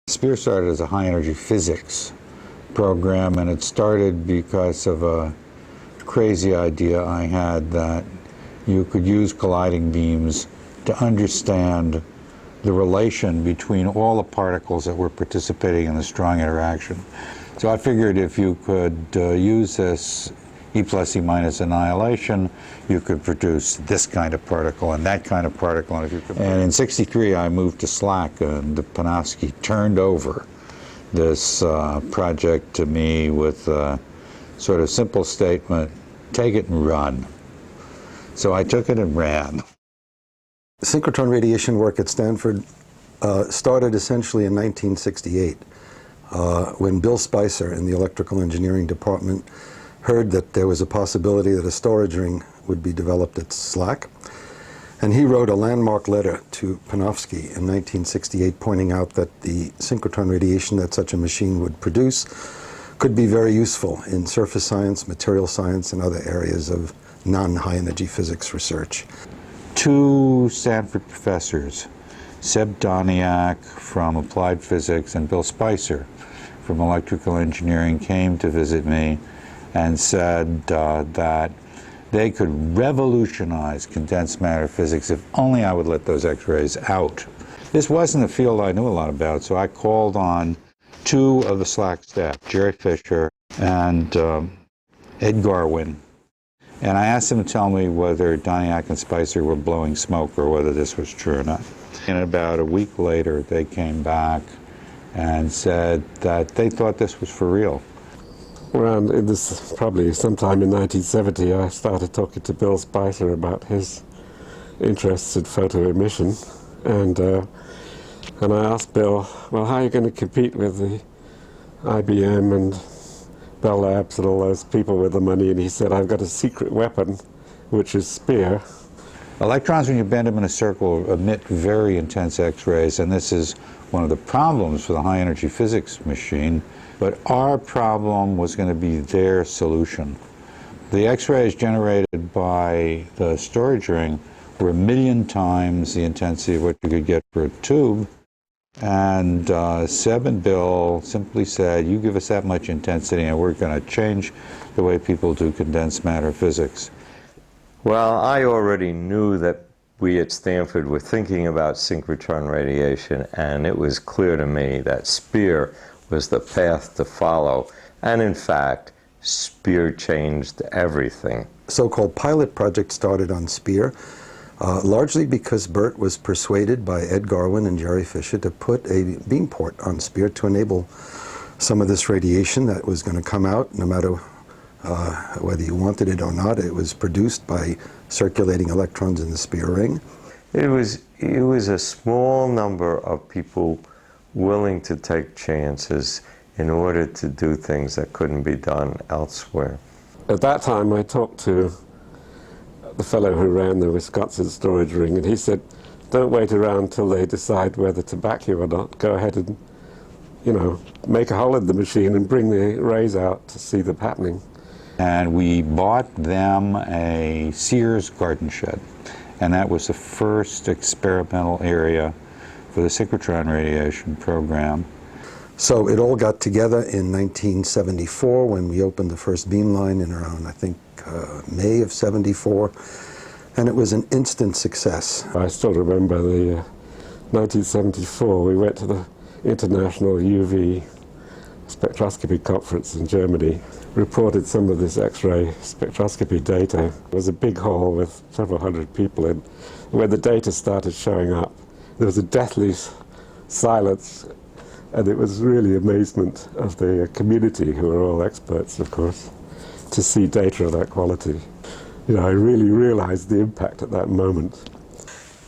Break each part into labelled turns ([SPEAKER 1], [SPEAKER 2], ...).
[SPEAKER 1] SPEAR started as a high-energy physics program, and it started because of a crazy idea I had that you could use colliding beams to understand the relation between all the particles that were participating in the strong interaction. So I figured if you could use this E plus E minus annihilation, you could produce this kind of particle and that kind of particle. And in '63, I moved to Slac, and Panofsky turned over this project to me with a sort of simple statement, take it and run. So I took it and ran.
[SPEAKER 2] Synchrotron radiation work at Stanford started essentially in 1968 when Bill Spicer in the electrical engineering department heard that there was a possibility that a storage ring would be developed at Slac. And he wrote a landmark letter to Panofsky in 1968 pointing out that the synchrotron radiation that such a machine would produce could be very useful in surface science, material science, and other areas of non-high energy physics research.
[SPEAKER 1] Two Stanford professors, Seb Doniak from applied physics and Bill Spicer from electrical engineering, came to visit me and said that they could revolutionize condensed matter physics if only I would let those X-rays out. This wasn't a field I knew a lot about, so I called on two of the Slac staff, Jerry Fisher and Ed Garwin, and I asked them to tell me whether Doniak and Spicer were blowing smoke or whether this was true or not. And about a week later, they came back and said that they thought this was for real.
[SPEAKER 3] Well, it was probably sometime in 1970 I started talking to Bill Spicer about his interests in photoemission, and I asked Bill, well, how are you going to compete with the IBM and Bell Labs and all those people with the money? And he said, I've got a secret weapon, which is SPEAR.
[SPEAKER 1] Electrons, when you bend them in a circle, emit very intense X-rays, and this is one of the problems for the high-energy physics machine. But our problem was going to be their solution. The X-rays generated by the storage ring were 1 million times the intensity of what you could get for a tube. And Seb and Bill simply said, you give us that much intensity and we're going to change the way people do condensed matter physics.
[SPEAKER 4] Well, I already knew that we at Stanford were thinking about synchrotron radiation, and it was clear to me that SPEAR was the path to follow. And in fact, SPEAR changed everything.
[SPEAKER 2] so-called pilot project started on SPEAR, largely because Bert was persuaded by Ed Garwin and Jerry Fisher to put a beam port on SPEAR to enable some of this radiation that was going to come out no matter whether you wanted it or not. It was produced by circulating electrons in the SPEAR ring.
[SPEAKER 4] It was a small number of people willing to take chances in order to do things that couldn't be done elsewhere.
[SPEAKER 3] At that time, I talked to the fellow who ran the Wisconsin storage ring, and he said, don't wait around till they decide whether to back you or not. Go ahead and, you know, make a hole in the machine and bring the rays out to see them happening.
[SPEAKER 1] And we bought them a Sears garden shed, and that was the first experimental area for the synchrotron radiation program.
[SPEAKER 2] So it all got together in 1974 when we opened the first beam line in around, I think, May of '74, and it was an instant success.
[SPEAKER 3] I still remember the 1974, we went to the International UV Spectroscopy Conference in Germany, reported some of this X-ray spectroscopy data. It was a big hall with several hundred people in. When the data started showing up, there was a deathly silence, and it was really amazement of the community, who are all experts, of course, to see data of that quality. You know, I really realized the impact at that moment.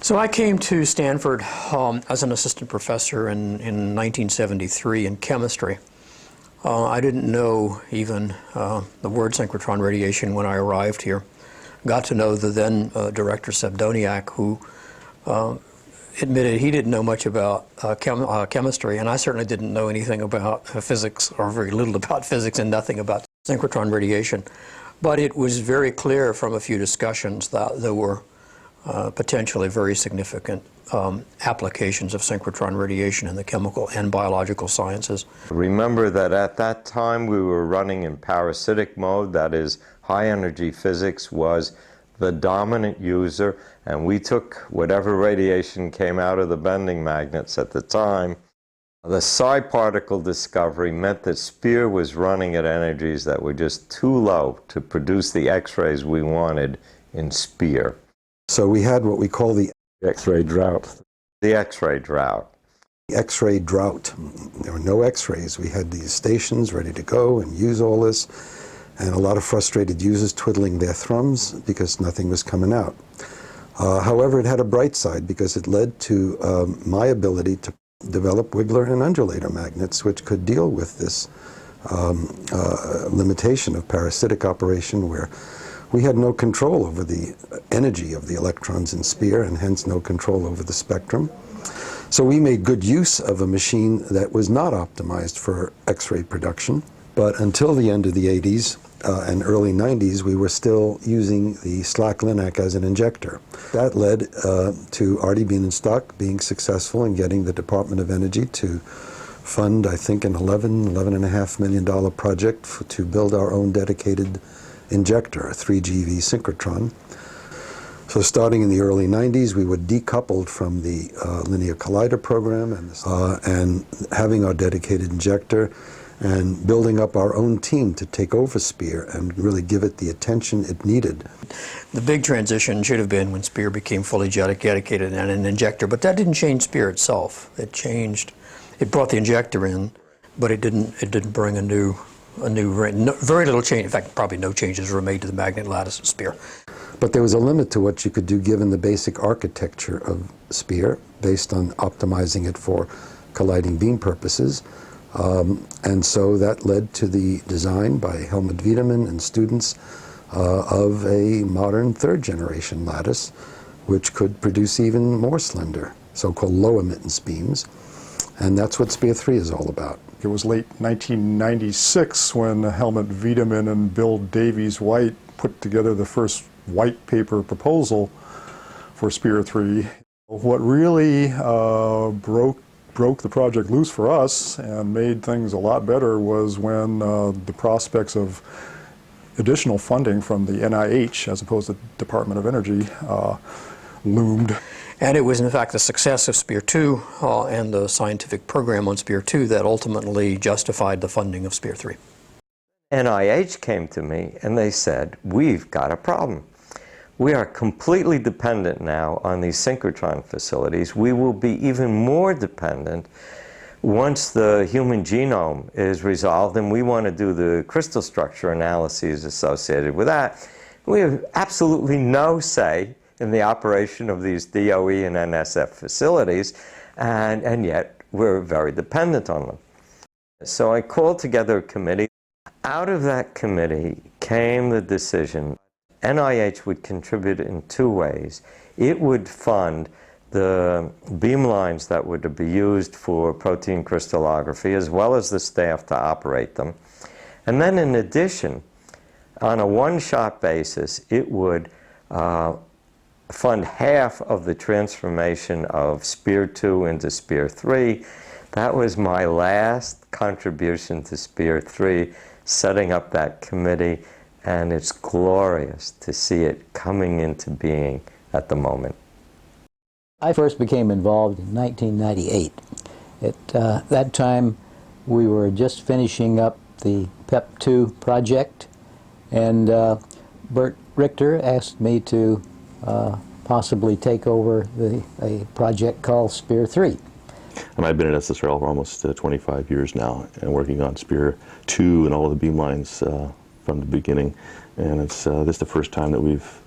[SPEAKER 5] So I came to Stanford as an assistant professor in 1973 in chemistry. I didn't know even the word synchrotron radiation when I arrived here. Got to know the then director Sebdoniak, who admitted he didn't know much about chemistry, and I certainly didn't know anything about physics, or very little about physics, and nothing about synchrotron radiation. But it was very clear from a few discussions that there were potentially very significant applications of synchrotron radiation in the chemical and biological sciences.
[SPEAKER 4] Remember that at that time we were running in parasitic mode, that is, high energy physics was the dominant user, and we took whatever radiation came out of the bending magnets at the time. The psi particle discovery meant that SPEAR was running at energies that were just too low to produce the X-rays we wanted in SPEAR.
[SPEAKER 2] So we had what we call the
[SPEAKER 3] X-ray drought.
[SPEAKER 4] The X-ray drought.
[SPEAKER 2] X-ray drought. There were no X-rays. We had these stations ready to go and use all this, and a lot of frustrated users twiddling their thumbs because nothing was coming out. However, it had a bright side because it led to my ability to develop wiggler and undulator magnets, which could deal with this limitation of parasitic operation, where we had no control over the energy of the electrons in SPEAR, and hence no control over the spectrum. So we made good use of a machine that was not optimized for X-ray production. But until the end of the 80s and early 90s, we were still using the Slac Linac as an injector. That led to Artie Bienenstock being successful in getting the Department of Energy to fund, I think, an $11.5 million project to build our own dedicated injector, a 3GeV synchrotron. So starting in the early 90s, we were decoupled from the linear collider program and having our dedicated injector and building up our own team to take over SPEAR and really give it the attention it needed.
[SPEAKER 5] The big transition should have been when SPEAR became fully dedicated and an injector, but that didn't change SPEAR itself. It brought the injector in, but it didn't bring very little change. In fact, probably no changes were made to the magnet lattice of SPEAR.
[SPEAKER 2] But there was a limit to what you could do given the basic architecture of SPEAR based on optimizing it for colliding beam purposes. And so that led to the design by Helmut Wiedemann and students of a modern third-generation lattice, which could produce even more slender, so-called low-emittance beams. And that's what SPEAR 3 is all about.
[SPEAKER 6] It was late 1996 when Helmut Wiedemann and Bill Davies White put together the first white paper proposal for SPEAR 3. What really broke the project loose for us and made things a lot better was when the prospects of additional funding from the NIH, as opposed to the Department of Energy, loomed.
[SPEAKER 5] And it was, in fact, the success of SPEAR 2 and the scientific program on SPEAR 2 that ultimately justified the funding of SPEAR 3.
[SPEAKER 4] NIH came to me and they said, we've got a problem. We are completely dependent now on these synchrotron facilities. We will be even more dependent once the human genome is resolved, and we want to do the crystal structure analyses associated with that. We have absolutely no say in the operation of these DOE and NSF facilities, and yet we're very dependent on them. So I called together a committee. Out of that committee came the decision NIH would contribute in two ways. It would fund the beamlines that were to be used for protein crystallography, as well as the staff to operate them. And then in addition, on a one-shot basis, it would fund half of the transformation of Spear 2 into Spear 3. That was my last contribution to Spear 3, setting up that committee, and it's glorious to see it coming into being at the moment.
[SPEAKER 7] I first became involved in 1998. At that time, we were just finishing up the PEP2 project, and Bert Richter asked me to possibly take over a project called Spear 3.
[SPEAKER 8] And I've been at SSRL for almost 25 years now, and working on Spear 2 and all of the beamlines from the beginning. And it's this is the first time that we've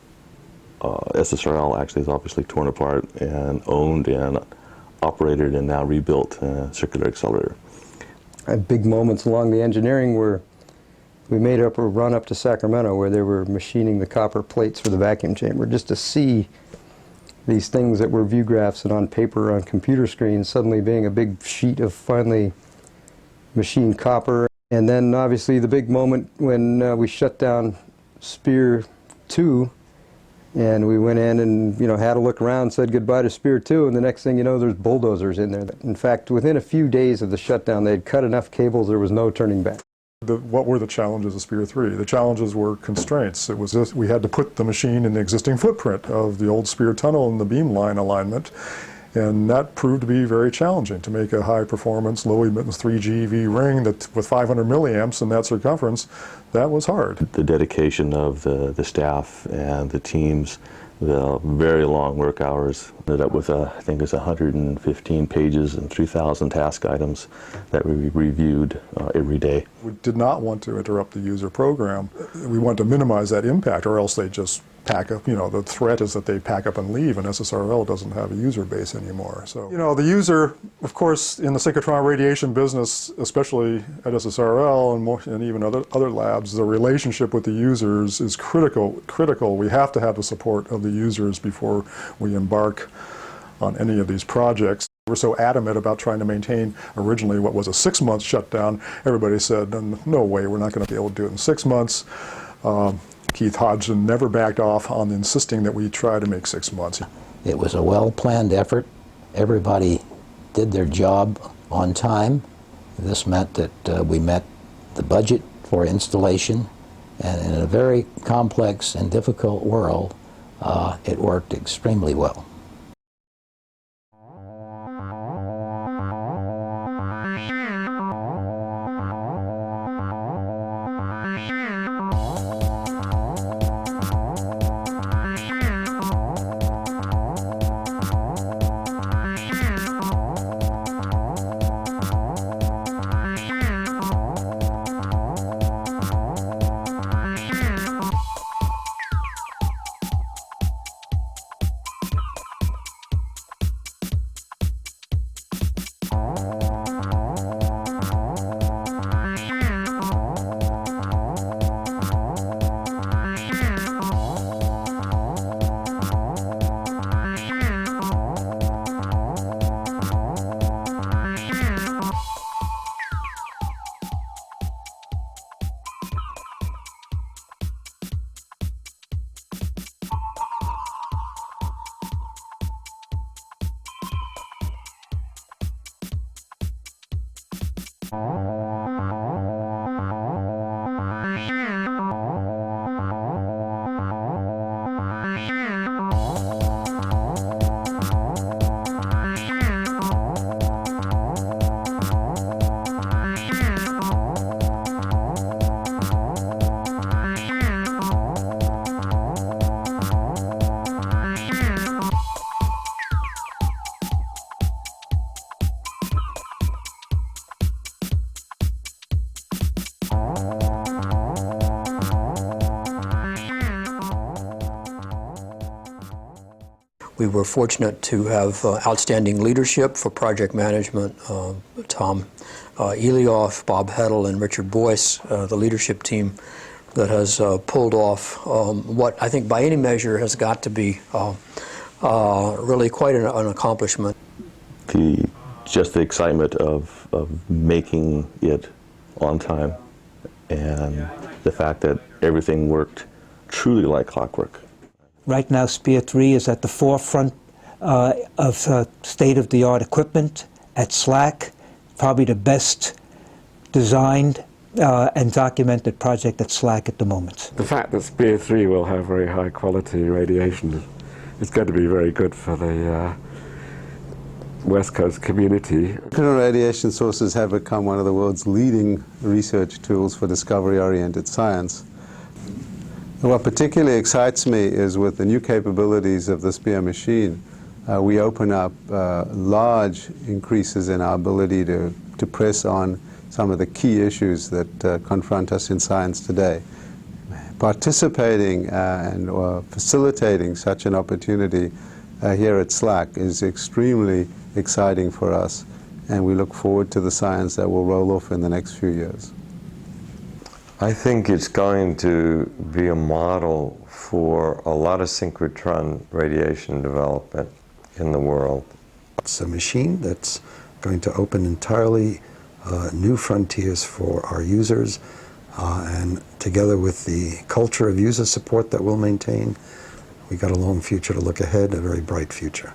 [SPEAKER 8] SSRL actually is obviously torn apart and owned and operated and now rebuilt circular accelerator.
[SPEAKER 9] Big moments along the engineering were we made up a run up to Sacramento where they were machining the copper plates for the vacuum chamber, just to see these things that were view graphs and on paper on computer screens suddenly being a big sheet of finely machined copper. And then obviously the big moment when we shut down Spear 2 and we went in and had a look around, said goodbye to Spear 2, and the next thing you know, there's bulldozers in there. In fact, within a few days of the shutdown, they'd cut enough cables there was no turning back.
[SPEAKER 6] What were the challenges of Spear 3? The challenges were constraints. It was just, we had to put the machine in the existing footprint of the old Spear tunnel and the beam line alignment, and that proved to be very challenging to make a high-performance, low-emittance 3 GeV ring that with 500 milliamps in that circumference. That was hard.
[SPEAKER 8] The dedication of the staff and the teams, the very long work hours, ended up with I think it's 115 pages and 3,000 task items that we reviewed every day.
[SPEAKER 6] We did not want to interrupt the user program. We want to minimize that impact, or else they just pack up. The threat is that they pack up and leave, and SSRL doesn't have a user base anymore. So, the user, of course, in the synchrotron radiation business, especially at SSRL and even other labs, the relationship with the users is critical. We have to have the support of the users before we embark on any of these projects. We're so adamant about trying to maintain originally what was a 6-month shutdown. Everybody said, no way, we're not going to be able to do it in 6 months. Keith Hodgson never backed off on insisting that we try to make 6 months.
[SPEAKER 7] It was a well-planned effort. Everybody did their job on time. This meant that we met the budget for installation, and in a very complex and difficult world, it worked extremely well.
[SPEAKER 5] We were fortunate to have outstanding leadership for project management, Tom Elioff, Bob Heddle, and Richard Boyce, the leadership team that has pulled off what I think by any measure has got to be really quite an accomplishment.
[SPEAKER 8] Just the excitement of making it on time, and the fact that everything worked truly like clockwork.
[SPEAKER 10] Right now, Spear 3 is at the forefront of state-of-the-art equipment at Slac, probably the best designed and documented project at Slac at the moment.
[SPEAKER 3] The fact that Spear 3 will have very high quality radiation is going to be very good for the West Coast community.
[SPEAKER 11] Synchrotron radiation sources have become one of the world's leading research tools for discovery-oriented science. And what particularly excites me is with the new capabilities of the Spear machine, we open up large increases in our ability to press on some of the key issues that confront us in science today. Participating and facilitating such an opportunity here at Slac is extremely exciting for us, and we look forward to the science that will roll off in the next few years.
[SPEAKER 4] I think it's going to be a model for a lot of synchrotron radiation development in the world.
[SPEAKER 2] It's a machine that's going to open entirely new frontiers for our users, and together with the culture of user support that we'll maintain, we got a long future to look ahead, a very bright future.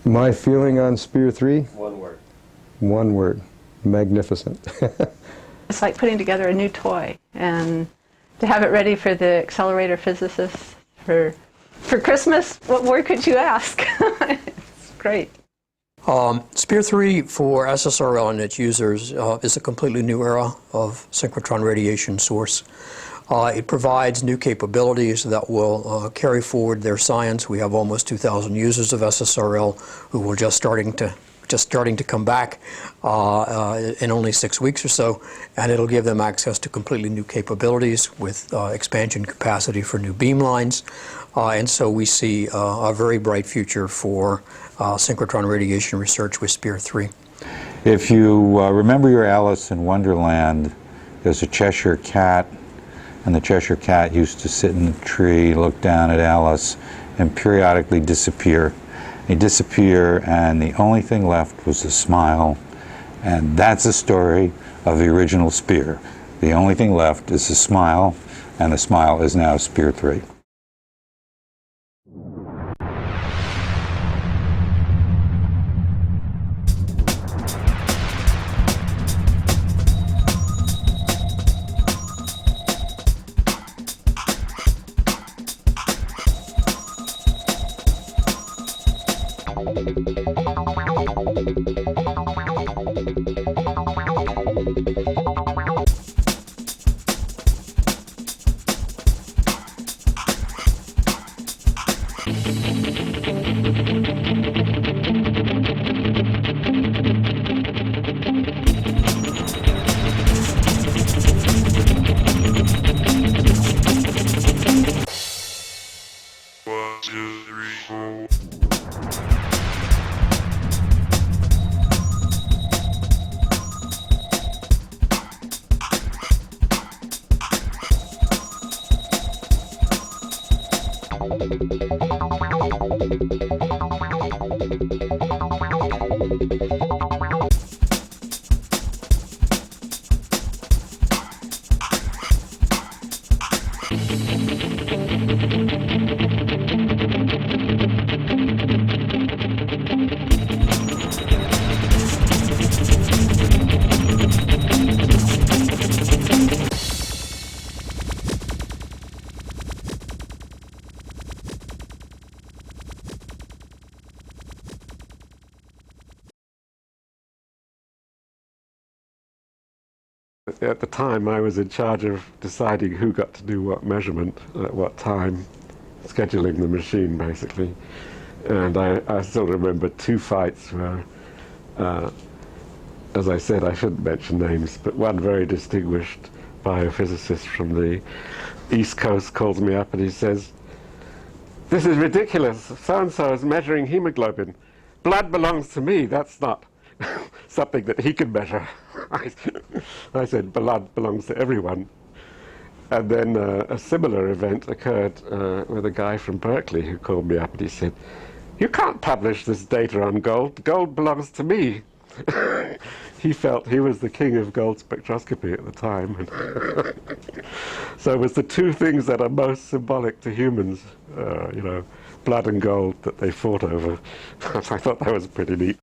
[SPEAKER 9] My feeling on Spear 3?
[SPEAKER 4] One word.
[SPEAKER 9] One word. Magnificent.
[SPEAKER 12] It's like putting together a new toy, and to have it ready for the accelerator physicists for Christmas, what more could you ask? It's great.
[SPEAKER 5] Spear 3 for SSRL and its users is a completely new era of synchrotron radiation source. It provides new capabilities that will carry forward their science. We have almost 2,000 users of SSRL who will just starting to come back in only 6 weeks or so, and it'll give them access to completely new capabilities with expansion capacity for new beamlines. And so we see a very bright future for synchrotron radiation research with Spear 3.
[SPEAKER 1] If you remember your Alice in Wonderland, there's a Cheshire cat, and the Cheshire cat used to sit in the tree, look down at Alice, and periodically disappear. He'd disappear, and the only thing left was a smile, and that's the story of the original Spear. The only thing left is a smile, and the smile is now Spear 3.
[SPEAKER 3] At the time, I was in charge of deciding who got to do what measurement at what time, scheduling the machine, basically. And I still remember two fights where, as I said, I shouldn't mention names, but one very this is ridiculous. So-and-so is measuring hemoglobin. Blood belongs to me. That's not something that he can measure. I said, blood belongs to everyone. And then a similar event occurred with a guy from Berkeley who called me up and he said, you can't publish this data on gold. Gold belongs to me. He felt he was the king of gold spectroscopy at the time. So it was the two things that are most symbolic to humans, you know, blood and gold, that they fought over. I thought that was pretty neat.